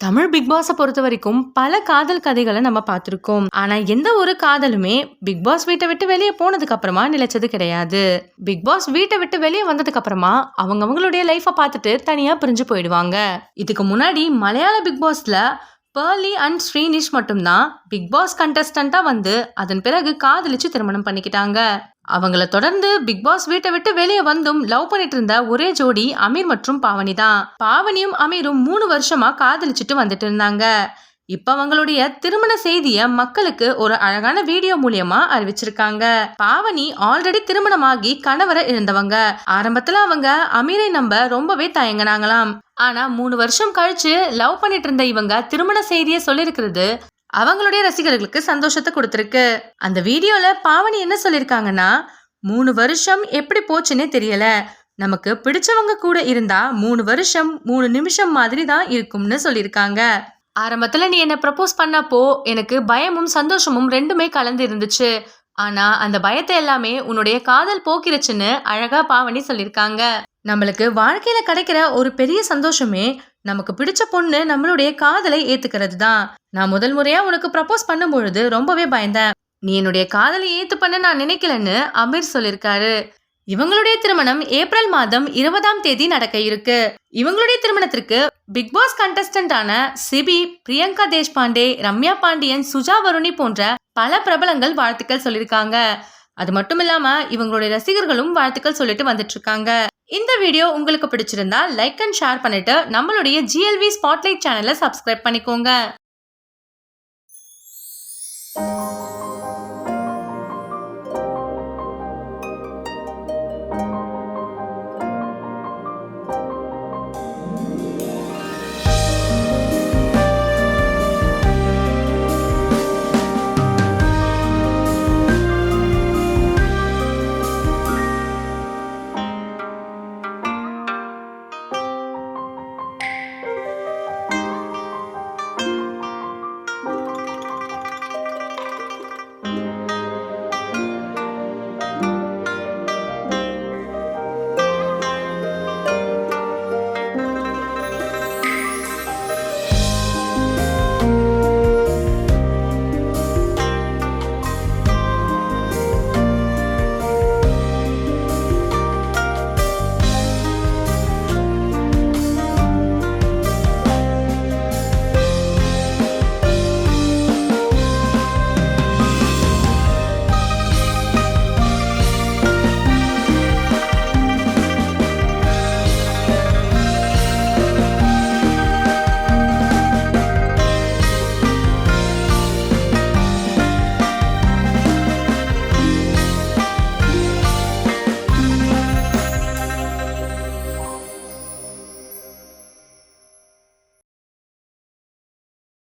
Tamil big பாஸ பொறுத்தவரைக்கும் பல காதல் கதைகள நம்ம பார்த்திருக்கோம். ஆனா எந்த ஒரு காதலுமே பிக் பாஸ் வீட்ட விட்டு வெளிய போனதுக்கு அப்புறமா நிலைச்சது கிடையாது. பிக் பாஸ் வீட்ட விட்டு வெளிய வந்ததுக்கு அப்புறமா அவங்களுடைய லைஃப பார்த்துட்டு தனியா பிரிஞ்சு போயிடுவாங்க. இதுக்கு முன்னாடி மலையாள பிக் பாஸ்ல பெர்லி அண்ட் ஸ்ரீனிஷ் மட்டும்தான் பிக் பாஸ் கண்டஸ்டன்டா வந்து அதன் பிறகு காதலிச்சு திருமணம் பண்ணிக்கிட்டாங்க. அவங்கள தொடர்ந்து பிக் பாஸ் வீட்டை விட்டு வெளியே வந்தும் லவ் பண்ணிட்டு இருந்த ஒரே ஜோடி அமீர் மற்றும் பாவனி தான். பாவனியும் அமீரும் 3 வருஷமா காதலிச்சுட்டு வந்துட்டு இருந்தாங்க. இப்ப அவங்களுடைய திருமண செய்திய மக்களுக்கு ஒரு அழகான வீடியோ மூலியமா அறிவிச்சிருக்காங்க. பாவனி ஆல்ரெடி திருமணமாகி கணவரை இழந்தவங்க. ஆரம்பத்துல அவங்க அமீரை நம்ப ரொம்பவே தயங்கினாங்களாம். ஆனா 3 வருஷம் கழிச்சு லவ் பண்ணிட்டு இருந்த இவங்க திருமண செய்தியை சொல்லிருக்கிறது அவங்களுடைய ரசிகர்களுக்கு சந்தோஷத்தை கொடுத்திருக்கு. அந்த வீடியோல பாவனி என்ன சொல்லிருக்காங்கன்னா, 3 வருஷம் எப்படி போச்சுன்னே தெரியல. நமக்கு பிடிச்சவங்க கூட இருந்தா 3 வருஷம் 3 நிமிஷம் மாதிரி தான் இருக்கும்னு சொல்லியிருக்காங்க. ஆரம்பத்துல நீ என்ன ப்ரப்போஸ் பண்ணப்போ எனக்கு பயமும் சந்தோஷமும் ரெண்டுமே கலந்து இருந்துச்சு. ஆனா அந்த பயத்தை எல்லாமே உன்னுடைய காதல் போக்கிருச்சுன்னு அழகா பாவனி சொல்லியிருக்காங்க. நம்மளுக்கு வாழ்க்கையில கிடைக்கிற ஒரு பெரிய சந்தோஷமே நமக்கு பிடிச்ச பொண்ணு நம்மளுடைய காதலை ஏத்துக்கிறது தான். நான் முதல் முறையா உனக்கு ப்ரப்போஸ் பண்ணும் பொழுது ரொம்பவே பயந்தேன். நீ என்னுடைய காதலை ஏத்து பண்ண நான் நினைக்கலன்னு அமீர் சொல்லியிருக்காரு. இவங்களுடைய திருமணம் ஏப்ரல் மாதம் 20ஆம் தேதி நடக்க இருக்கு. இவங்களுடைய திருமணத்திற்கு பிக் பாஸ் கண்டஸ்டன்டான சிபி, பிரியங்கா தேஷ்பாண்டே, ரம்யா பாண்டியன், சுஜா வருணி போன்ற பல பிரபலங்கள் வாழ்த்துக்கள் சொல்லியிருக்காங்க. அது மட்டும் இல்லாம இவங்களுடைய ரசிகர்களும் வாழ்த்துக்கள் சொல்லிட்டு வந்துட்டு இருக்காங்க. இந்த வீடியோ உங்களுக்கு பிடிச்சிருந்தா லைக் அண்ட் ஷேர் பண்ணிட்டு நம்மளுடைய GLV ஸ்பாட்லைட் சேனலை சப்ஸ்கிரைப் பண்ணிக்கோங்க.